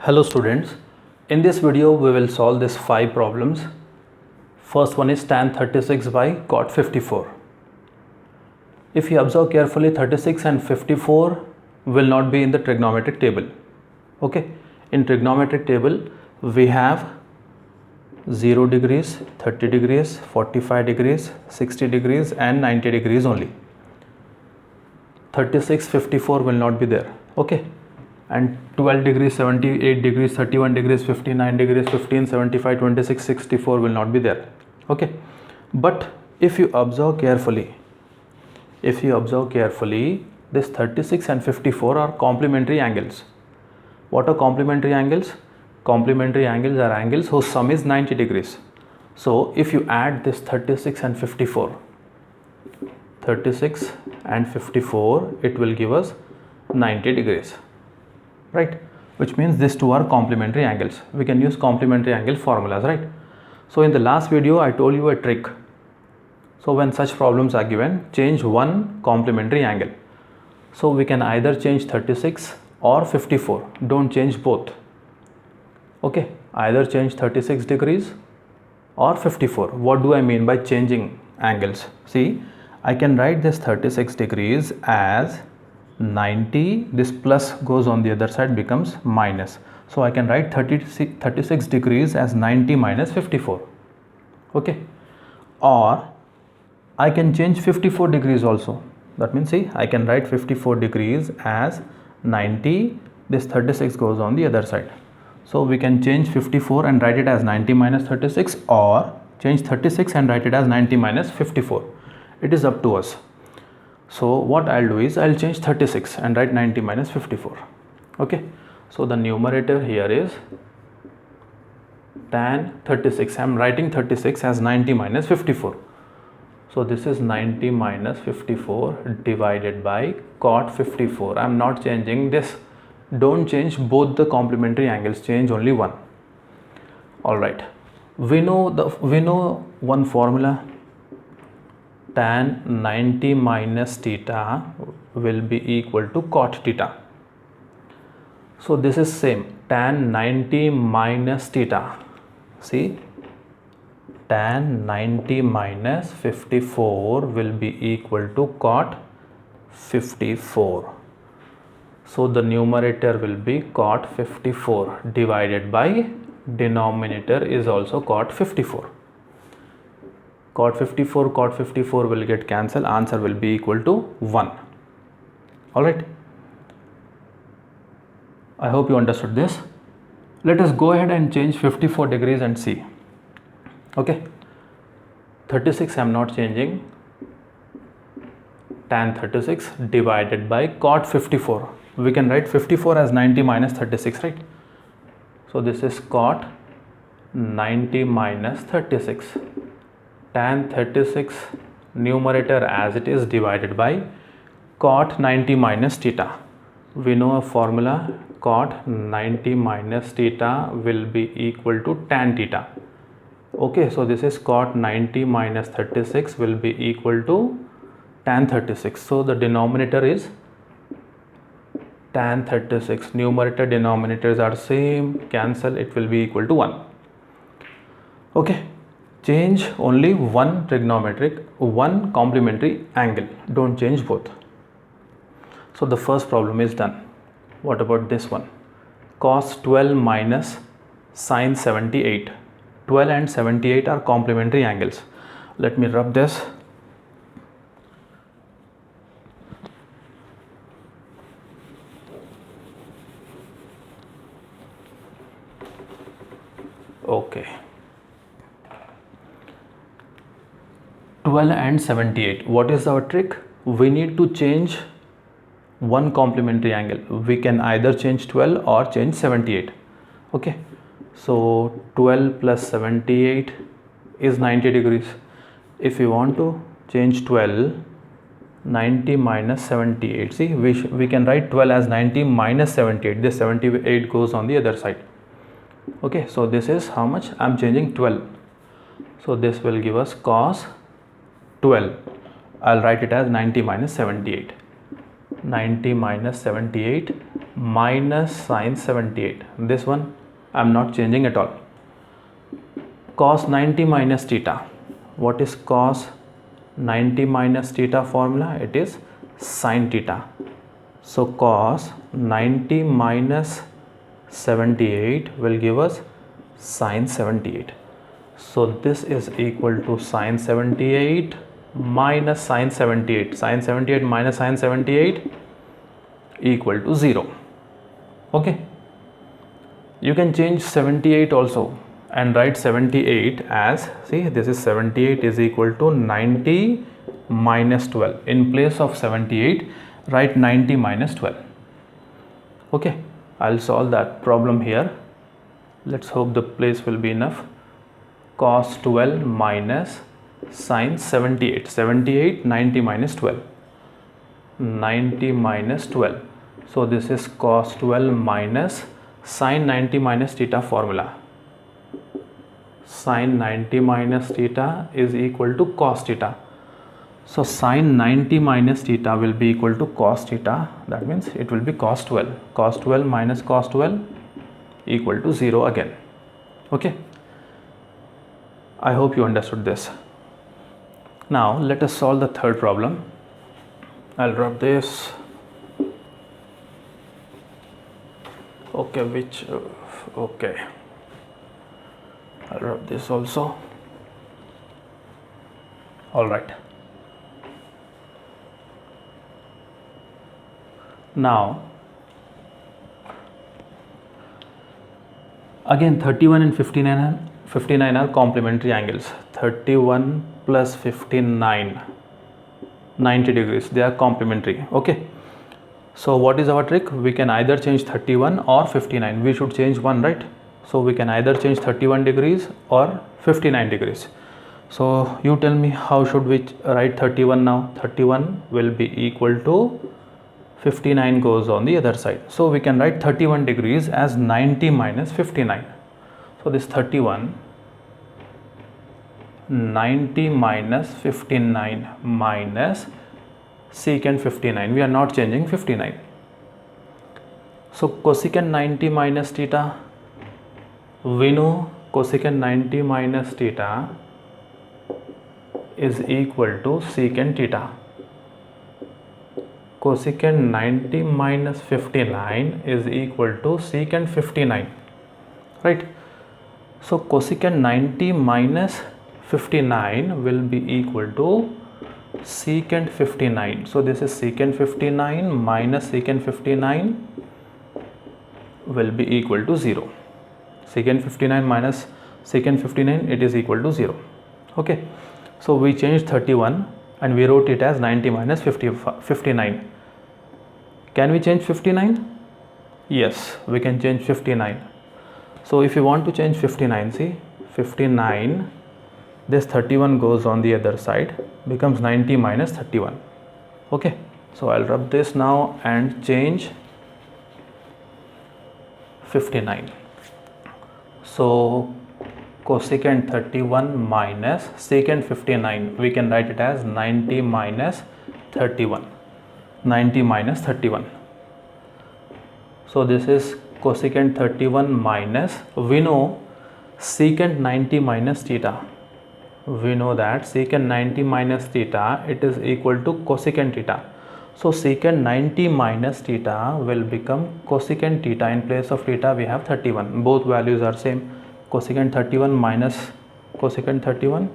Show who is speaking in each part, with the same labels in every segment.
Speaker 1: Hello students, in this video we will solve these 5 problems. First one is tan 36 by cot 54. If you observe carefully, 36 and 54 will not be in the trigonometric table. Okay, in trigonometric table we have 0 degrees, 30 degrees, 45 degrees, 60 degrees and 90 degrees only. 36, 54 will not be there. Okay, and 12 degrees, 78 degrees, 31 degrees, 59 degrees, 15, 75, 26, 64 will not be there. Okay, but if you observe carefully, this 36 and 54 are complementary angles. What are complementary angles? Complementary angles are angles whose sum is 90 degrees. So if you add this 36 and 54, it will give us 90 degrees, right? Which means these two are complementary angles. We can use complementary angle formulas, right? So in the last video I told you a trick. So when such problems are given, change one complementary angle. So we can either change 36 or 54. Don't change both. Okay, either change 36 degrees or 54. What do I mean by changing angles? See, I can write this 36 degrees as 90, this plus goes on the other side, becomes minus. So I can write 36 degrees as 90 minus 54. Okay, or I can change 54 degrees also. That means, see, I can write 54 degrees as 90, this 36 goes on the other side. So we can change 54 and write it as 90 minus 36, or change 36 and write it as 90 minus 54. It is up to us. So what I'll do is I'll change 36 and write 90 minus 54. Okay, so the numerator here is tan 36. I'm writing 36 as 90 minus 54. So this is 90 minus 54 divided by cot 54. I'm not changing this. Don't change both the complementary angles, change only one. All right, we know one formula. Tan 90 minus theta will be equal to cot theta. So this is same, tan 90 minus theta. See, tan 90 minus 54 will be equal to cot 54. So the numerator will be cot 54 divided by denominator is also cot 54. Cot 54 will get cancelled. Answer will be equal to 1. Alright. I hope you understood this. Let us go ahead and change 54 degrees and see. Okay. 36 I am not changing. Tan 36 divided by cot 54. We can write 54 as 90 minus 36, right? So this is cot 90 minus 36. Tan 36 numerator as it is divided by cot 90 minus theta. We know a formula, cot 90 minus theta will be equal to tan theta. Okay, so this is cot 90 minus 36 will be equal to tan 36. So the denominator is tan 36. Numerator denominators are same, cancel, it will be equal to 1. Okay, change only one complementary angle. Don't change both. So the first problem is done. What about this one? Cos 12 minus sin 78. 12 and 78 are complementary angles. Let me rub this. Okay. 12 and 78. What is our trick? We need to change one complementary angle. We can either change 12 or change 78. Okay. So 12 plus 78 is 90 degrees. If you want to change 12, 90 minus 78. See, we can write 12 as 90 minus 78. This 78 goes on the other side. Okay, so this is how much? I'm changing 12. So this will give us cos 12. I'll write it as 90 minus 78. 90 minus 78 minus sine 78. This one I am not changing at all. Cos 90 minus theta. What is cos 90 minus theta formula? It is sine theta. So cos 90 minus 78 will give us sine 78. So this is equal to sine 78 minus sine 78. Sine 78 minus sine 78 equal to 0. Okay. You can change 78 also and write 78 as, see, this is 78 is equal to 90 minus 12. In place of 78, write 90 minus 12. Okay, I'll solve that problem here. Let's hope the place will be enough. Cos 12 minus sine 78. 78, 90 minus 12. 90 minus 12. So this is cos 12 minus sine 90 minus theta formula. Sine 90 minus theta is equal to cos theta. So sine 90 minus theta will be equal to cos theta. That means it will be cos 12. Cos 12 minus cos 12 equal to 0 again. Okay. I hope you understood this. Now let us solve the third problem. I'll rub this. Okay, okay. I'll rub this also. All right. Now, again 31 and 59 are complementary angles. 31 plus 59, 90 degrees. They are complementary. Okay. So what is our trick? We can either change 31 or 59. We should change one, right? So we can either change 31 degrees or 59 degrees. So you tell me, how should we write 31 now? 31 will be equal to 59 goes on the other side. So we can write 31 degrees as 90 minus 59. So this 31, 90 minus 59 minus secant 59. We are not changing 59. So cosecant 90 minus theta, we know cosecant 90 minus theta is equal to secant theta. Cosecant 90 minus 59 is equal to secant 59, right? So cosecant 90 minus 59 will be equal to secant 59. So this is secant 59 minus secant 59 will be equal to 0. Secant 59 minus secant 59, it is equal to 0. Okay. So we changed 31 and we wrote it as 90 minus 59. Can we change 59? Yes, we can change 59. So if you want to change 59, see 59, this 31 goes on the other side, becomes 90 minus 31. Okay, so I'll rub this now and change 59. So cosecant 31 minus secant 59, we can write it as 90 minus 31. 90 minus 31. So this is cosecant 31 minus, we know secant 90 minus theta. We know that secant 90 minus theta, it is equal to cosecant theta. So secant 90 minus theta will become cosecant theta. In place of theta we have 31. Both values are same. Cosecant 31 minus cosecant 31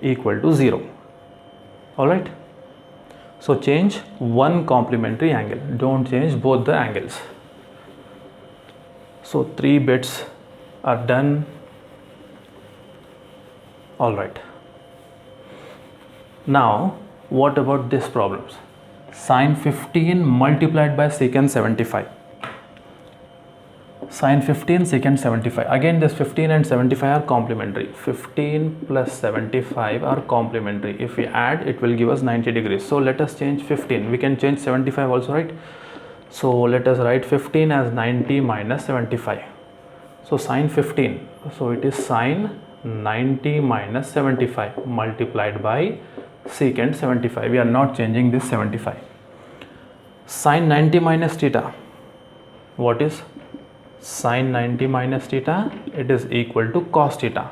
Speaker 1: equal to 0. Alright. So change one complementary angle. Don't change both the angles. So 3 bits are done. Alright. Now what about this problems? Sine 15 multiplied by secant 75. Sine 15 secant 75. Again this 15 and 75 are complementary. 15 plus 75 are complementary. If we add, it will give us 90 degrees. So let us change 15. We can change 75 also, right? So let us write 15 as 90 minus 75. So sine 15. So it is sine 90 minus 75 multiplied by secant 75. We are not changing this 75. Sine 90 minus theta. what is sine 90 minus theta? It is equal to cos theta.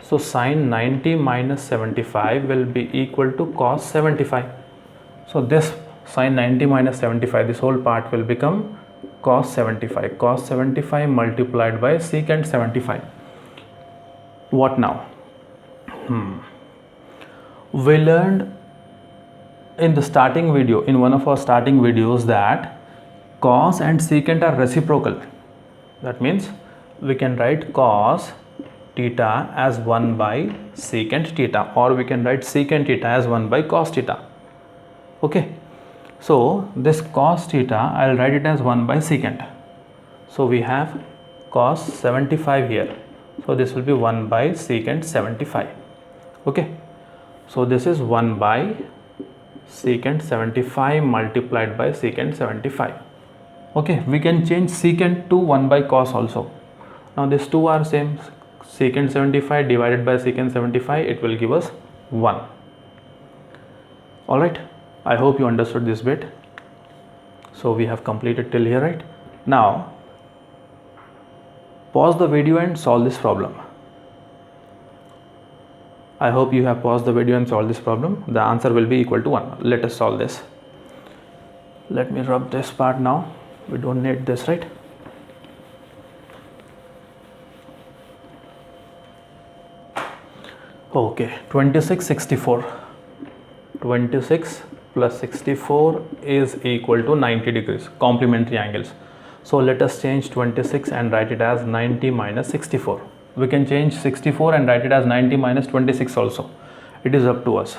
Speaker 1: So sine 90 minus 75 will be equal to cos 75. So this sine 90 minus 75, this whole part will become cos 75. Cos 75 multiplied by secant 75. What now? We learned in the starting video, in one of our starting videos, that cos and secant are reciprocal. That means we can write cos theta as 1 by secant theta, or we can write secant theta as 1 by cos theta. Okay, so this cos theta, I'll write it as 1 by secant. So we have cos 75 here, so this will be 1 by secant 75. Okay, so this is 1 by secant 75 multiplied by secant 75. Okay, we can change secant to 1 by cos also. Now these two are same. Secant 75 divided by secant 75, it will give us 1. Alright, I hope you understood this bit. So we have completed till here, right? Now pause the video and solve this problem. I hope you have paused the video and solved this problem. The answer will be equal to 1. Let us solve this. Let me rub this part now. We don't need this, right? Okay, 26, 64. 26 plus 64 is equal to 90 degrees, complementary angles. So let us change 26 and write it as 90 minus 64. We can change 64 and write it as 90 minus 26 also. It is up to us.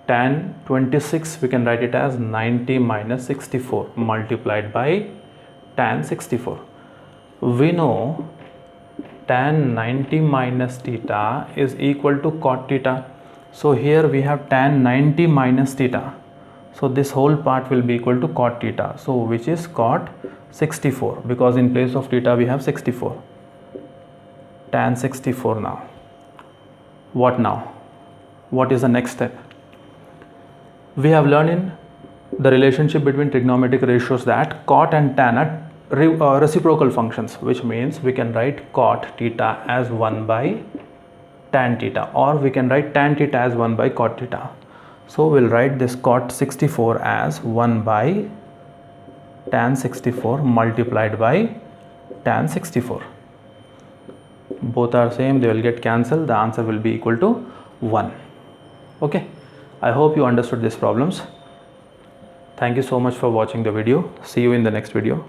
Speaker 1: Tan 26, we can write it as 90 minus 64 multiplied by tan 64. We know tan 90 minus theta is equal to cot theta. So here we have tan 90 minus theta. So this whole part will be equal to cot theta. So which is cot 64, because in place of theta we have 64. Tan 64 now. What now? What is the next step? We have learned in the relationship between trigonometric ratios that cot and tan are reciprocal functions, which means we can write cot theta as 1 by tan theta, or we can write tan theta as 1 by cot theta. So we'll write this cot 64 as 1 by tan 64 multiplied by tan 64. Both are same, they will get cancelled. The answer will be equal to 1. Okay, I hope you understood these problems. Thank you so much for watching the video. See you in the next video.